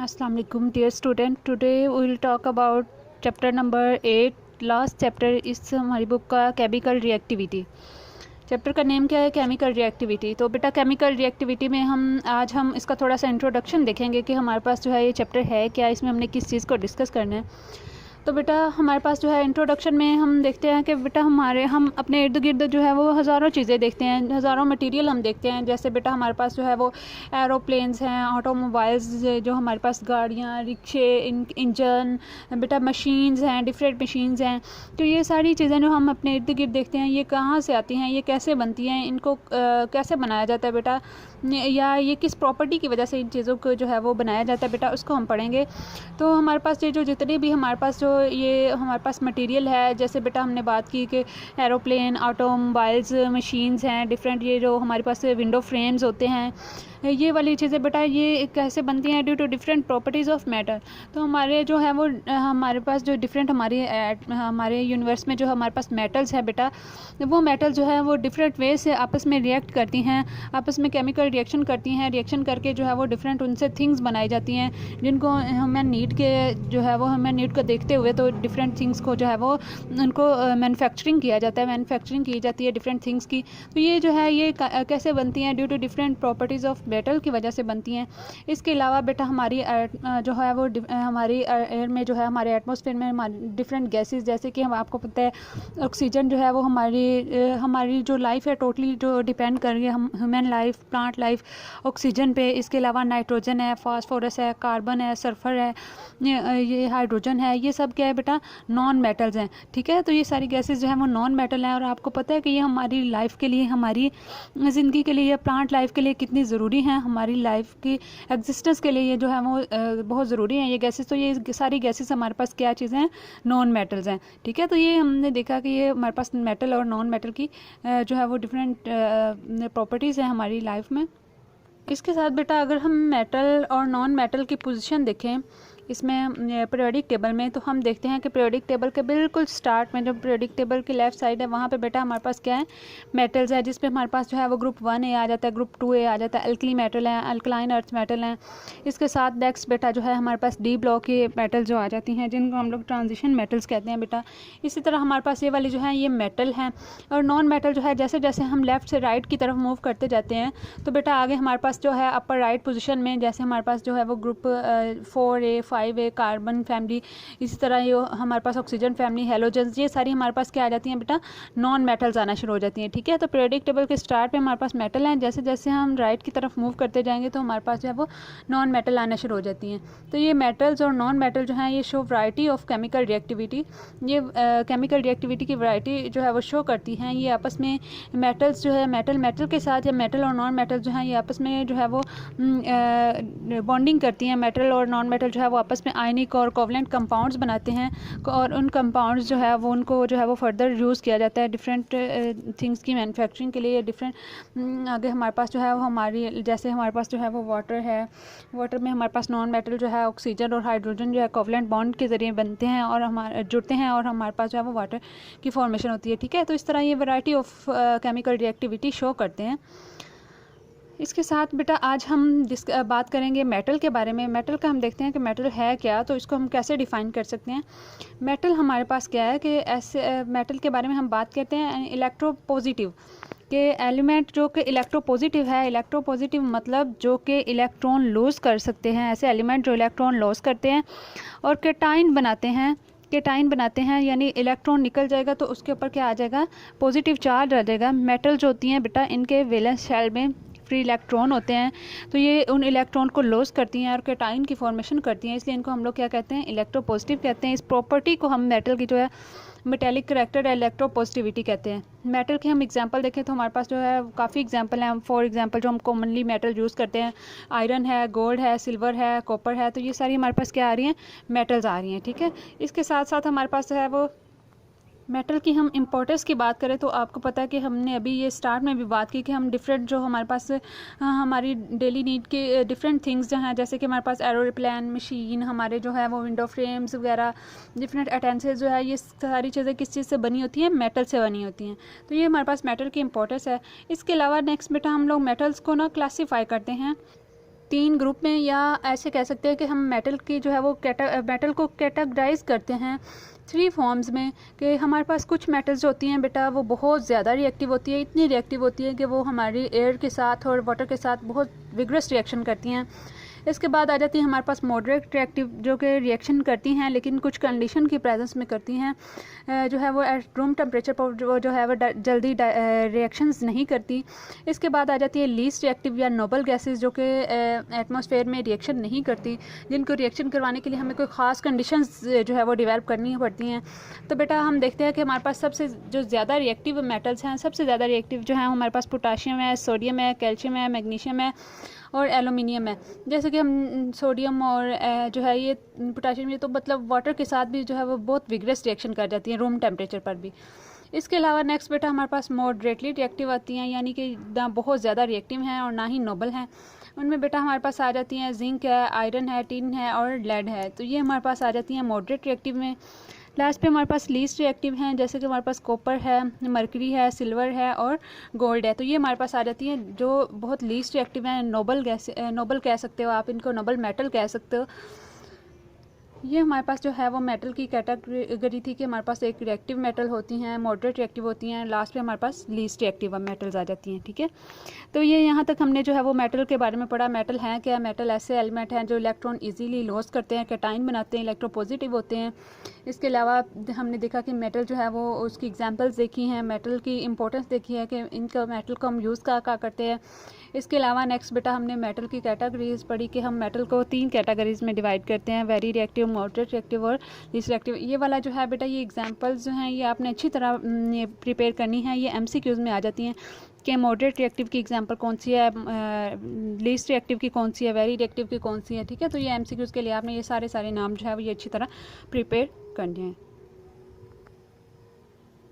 Assalamu alaikum dear student. Today we will talk about chapter number 8. Last chapter इस हमारी book का chemical reactivity. Chapter का name क्या है? Chemical reactivity. तो बेटा केमिकल रिएक्टिविटी में हम इसका थोड़ा सा इंट्रोडक्शन देखेंगे कि हमारे पास जो है ये चैप्टर है क्या, इसमें हमने किस चीज़ को डिस्कस करना है। तो बेटा हमारे पास जो है इंट्रोडक्शन में हम देखते हैं कि बेटा हम अपने इर्द गिर्द जो है वो हज़ारों चीज़ें देखते हैं, हज़ारों मटेरियल हम देखते हैं। जैसे बेटा हमारे पास जो है वो एरोप्लेन्स हैं, ऑटोमोबाइल्स, जो हमारे पास गाड़ियाँ, रिक्शे, इंजन, बेटा मशीन्स हैं, डिफरेंट मशीन्स हैं। तो ये सारी चीज़ें जो हम अपने इर्द गिर्द देखते हैं, ये कहाँ से आती हैं, ये कैसे बनती हैं, इनको कैसे बनाया जाता है बेटा, या ये किस प्रॉपर्टी की वजह से इन चीज़ों को जो है वो बनाया जाता है बेटा, उसको हम पढ़ेंगे। तो हमारे पास ये जो जितने भी हमारे पास जो ये हमारे पास मटेरियल है, जैसे बेटा हमने बात की कि एरोप्लेन, ऑटोमोबाइल्स, मशीन्स हैं डिफरेंट, ये जो हमारे पास विंडो फ्रेम्स होते हैं, ये वाली चीज़ें बेटा ये कैसे बनती हैं? Due to different properties of matter. तो हमारे जो है वो हमारे पास जो डिफरेंट हमारे यूनिवर्स में जो हमारे पास मेटल्स है बेटा, वो मेटल जो है वो डिफरेंट वे से आपस में रिएक्ट करती हैं, आपस में केमिकल रिएक्शन करती हैं। रिएक्शन करके जो है वो डिफरेंट उनसे थिंग्स बनाई जाती हैं, जिनको हमें नीड के जो है वो हमें नीड को देखते हुए तो डिफरेंट थिंग्स को जो है वो उनको मैन्युफैक्चरिंग किया जाता है, मैन्युफैक्चरिंग की जाती है डिफरेंट थिंग्स की। तो ये जो है ये कैसे बनती हैं? Due to different properties of metal की वजह से बनती हैं। इसके अलावा बेटा हमारी जो है वो हमारी एयर में जो है हमारे एटमॉस्फेयर में हमारी डिफरेंट गैसेस, जैसे कि हम आपको पता है ऑक्सीजन जो है वो हमारी जो लाइफ है टोटली जो डिपेंड कर रही है, हम human life, plant life, oxygen पे। इसके अलावा नाइट्रोजन है, फास्फोरस है, कार्बन है, सल्फर है, ये हाइड्रोजन है, ये सब क्या है बेटा? नॉन मेटल्स हैं। ठीक है, तो ये सारी गैसेस जो है वो नॉन मेटल हैं, और आपको पता है कि ये हमारी लाइफ के लिए, हमारी ज़िंदगी के लिए, प्लांट लाइफ के लिए कितनी ज़रूरी हैं, हमारी लाइफ की एग्जिस्टेंस के लिए ये जो है वो बहुत ज़रूरी हैं ये गैसेस। तो ये सारी गैसेस हमारे पास क्या चीज़ें हैं? नॉन मेटल्स हैं। ठीक है, तो ये हमने देखा कि ये हमारे पास मेटल और नॉन मेटल की जो है वो डिफरेंट प्रॉपर्टीज़ हैं हमारी लाइफ में। इसके साथ बेटा अगर हम मेटल और नॉन मेटल की पोजीशन देखें इसमें पीरियोडिक टेबल में, तो हम देखते हैं कि पीरियोडिक टेबल के बिल्कुल स्टार्ट में जो पीरियोडिक टेबल की लेफ्ट साइड है, वहाँ पे बेटा हमारे पास क्या है? मेटल्स है, जिसमें हमारे पास जो है वो ग्रुप 1A आ जाता है, ग्रुप 2A आ जाता है, अल्कली मेटल है, अल्कलाइन अर्थ मेटल हैं। इसके साथ नेक्स्ट बेटा जो है हमारे पास डी ब्लॉक के मेटल जो आ जाती हैं, जिनको हम लोग ट्रांजिशन मेटल्स कहते हैं बेटा। इसी तरह हमारे पास ये वाली जो है ये मेटल हैं, और नॉन मेटल जो है जैसे जैसे हम लेफ़्ट से राइट की तरफ मूव करते जाते हैं, तो बेटा आगे हमारे पास जो है अपर राइट पोजीशन में, जैसे हमारे पास जो है वो group 4A 5A carbon family, इसी तरह ये हमारे पास ऑक्सीजन फैमिली, हेलोजन्स, ये सारी हमारे पास क्या आ जाती हैं बेटा? नॉन मेटल्स आना शुरू हो जाती हैं। ठीक है, तो पीरियोडिक टेबल के स्टार्ट पे हमारे पास मेटल हैं, जैसे जैसे हम राइट की तरफ मूव करते जाएंगे तो हमारे पास जो है वो नॉन मेटल आना शुरू हो जाती हैं। तो ये मेटल्स और नॉन मेटल जो हैं ये show variety of chemical reactivity, ये केमिकल रिएक्टिविटी की वैरायटी जो है वो शो करती हैं। ये आपस में मेटल्स जो है मेटल के साथ, या मेटल और नॉन मेटल जो हैं ये आपस में जो है वो बॉन्डिंग करती हैं। मेटल और नॉन मेटल जो है वो आपस में आयनिक और कोवलेंट कंपाउंड्स बनाते हैं, और उन कंपाउंड्स जो है वो उनको जो है वो फर्दर यूज़ किया जाता है डिफरेंट थिंग्स की मैन्युफैक्चरिंग के लिए। डिफरेंट आगे हमारे पास जो है वो हमारी, जैसे हमारे पास जो है वो वाटर है, वाटर में हमारे पास नॉन मेटल जो है ऑक्सीजन और हाइड्रोजन जो है कोवलेंट बॉन्ड के ज़रिए बनते हैं और हमारे जुड़ते हैं, और हमारे पास जो है वो वाटर की फॉर्मेशन होती है। ठीक है, तो इस तरह ये variety of chemical reactivity show करते हैं। इसके साथ बेटा आज हम बात करेंगे मेटल के बारे में। मेटल का हम देखते हैं कि मेटल है क्या, तो इसको हम कैसे डिफ़ाइन कर सकते हैं। मेटल हमारे पास क्या है कि ऐसे मेटल के बारे में हम बात करते हैं इलेक्ट्रोपॉजिटिव के एलिमेंट, जो कि इलेक्ट्रोपॉजिटिव है। इलेक्ट्रोपॉजिटिव मतलब जो कि इलेक्ट्रॉन लॉस कर सकते हैं, ऐसे एलिमेंट जो इलेक्ट्रॉन लॉस करते हैं और केटाइन बनाते हैं, यानी इलेक्ट्रॉन निकल जाएगा तो उसके ऊपर क्या आ जाएगा? पॉजिटिव चार्ज आ जाएगा। मेटल जो होती हैं बेटा इनके वैलेंस शेल में फ्री इलेक्ट्रॉन होते हैं, तो ये उन इलेक्ट्रॉन को लॉस करती हैं और केटाइन की फॉर्मेशन करती हैं, इसलिए इनको हम लोग क्या कहते हैं? इलेक्ट्रोपॉजिटिव कहते हैं। इस प्रॉपर्टी को हम मेटल की जो है मेटेलिक करैक्टर इलेक्ट्रोपॉजिटिविटी कहते हैं। मेटल के हम एग्जांपल देखें तो हमारे पास जो है काफ़ी एग्जांपल हैं। फॉर एग्जांपल जो हम कॉमनली मेटल यूज़ करते हैं, आयरन है, गोल्ड है, सिल्वर है, कॉपर है, तो ये सारी हमारे पास क्या आ रही हैं? मेटल्स आ रही हैं। ठीक है, इसके साथ साथ हमारे पास जो है वो मेटल की हम इम्पोर्टेंस की बात करें तो आपको पता है कि हमने अभी ये स्टार्ट में भी बात की कि हम डिफरेंट जो हमारे पास हमारी डेली नीड के डिफरेंट थिंग्स जो हैं, जैसे कि हमारे पास एरोप्लेन, मशीन, हमारे जो है वो विंडो फ्रेम्स वगैरह, डिफरेंट अटेंसेस जो है, ये सारी चीज़ें किस चीज़ से बनी होती हैं? मेटल से बनी होती हैं। तो ये हमारे पास मेटल की इम्पोर्टेंस है। इसके अलावा नेक्स्ट बेटा हम लोग मेटल्स को ना क्लासीफाई करते हैं तीन ग्रुप में, या ऐसे कह सकते हैं कि हम मेटल की जो है वो मेटल को कैटेगराइज करते हैं 3 फॉर्म्स में, कि हमारे पास कुछ मेटल्स होती हैं बेटा वो बहुत ज़्यादा रिएक्टिव होती है, इतनी रिएक्टिव होती है कि वो हमारी एयर के साथ और वाटर के साथ बहुत विगरस रिएक्शन करती हैं। इसके बाद आ जाती है हमारे पास मॉडरेट रिएक्टिव, जो कि रिएक्शन करती हैं लेकिन कुछ कंडीशन की प्रेजेंस में करती हैं, जो है वो एट रूम टेम्परेचर पर वो जो है वो जल्दी रिएक्शंस नहीं करती। इसके बाद आ जाती है लीस्ट रिएक्टिव या नोबल गैसेस, जो कि एटमॉस्फेयर में रिएक्शन नहीं करती, जिनको रिएक्शन करवाने के लिए हमें कोई ख़ास कंडीशंस जो है वो डेवलप करनी पड़ती हैं। तो बेटा हम देखते हैं कि हमारे पास सबसे जो ज़्यादा रिएक्टिव मेटल्स हैं, सबसे ज़्यादा रिएक्टिव जो है हमारे पास पोटाशियम है, सोडियम है, कैल्शियम है, मैग्नीशियम है और एलुमिनियम है। जैसे कि हम सोडियम और जो है ये पोटाशियम, ये तो मतलब वाटर के साथ भी जो है वो बहुत विगरस रिएक्शन कर जाती है रूम टेम्परेचर पर भी। इसके अलावा नेक्स्ट बेटा हमारे पास मॉडरेटली रिएक्टिव आती हैं, यानी कि ना बहुत ज़्यादा रिएक्टिव हैं और ना ही नोबल हैं। उनमें बेटा हमारे पास आ जाती हैं जिंक है, आयरन है, टिन है और लेड है। तो ये हमारे पास आ जाती हैं मॉडरेट रिएक्टिव में। लास्ट पे हमारे पास लीस्ट रिएक्टिव हैं, जैसे कि हमारे पास कॉपर है, मरकरी है, सिल्वर है और गोल्ड है। तो ये हमारे पास आ जाती हैं जो बहुत लीस्ट रिएक्टिव हैं, नोबल कह सकते हो आप इनको, नोबल मेटल कह सकते हो। ये हमारे पास जो है वो मेटल की कैटेगरी थी कि हमारे पास एक रिएक्टिव मेटल होती हैं, मॉडरेट रिएक्टिव होती हैं, लास्ट पे हमारे पास लीस्ट रिएक्टिव मेटल्स आ जाती हैं। ठीक है, तो ये यहाँ तक हमने जो है वो मेटल के बारे में पढ़ा। मेटल हैं क्या? मेटल ऐसे एलिमेंट हैं जो इलेक्ट्रॉन इजीली लॉस करते हैं, कैटाइन बनाते हैं, इलेक्ट्रोपॉजिटिव होते हैं। इसके अलावा हमने देखा कि मेटल जो है वो उसकी एग्जांपल्स देखी हैं, मेटल की इंपॉर्टेंस देखी है कि इनका मेटल को हम यूज़ क्या करते हैं। इसके अलावा नेक्स्ट बेटा हमने मेटल की कैटेगरीज पढ़ी कि हम मेटल को 3 कैटेगरीज में डिवाइड करते हैं, वेरी रिएक्टिव, मॉडरेट रिएक्टिव और लीस्ट रिएक्टिव। ये वाला जो है बेटा ये एग्जांपल्स जो हैं ये आपने अच्छी तरह ये प्रिपेयर करनी है, ये MCQs में आ जाती हैं कि मॉडरेट रिएक्टिव की एग्जांपल कौन सी है, लीस्ट रिएक्टिव की कौन सी है, वेरी रिएक्टिव की कौन सी है। ठीक है, तो ये MCQs के लिए आपने ये सारे नाम जो है वो ये अच्छी तरह प्रिपेयर करने हैं।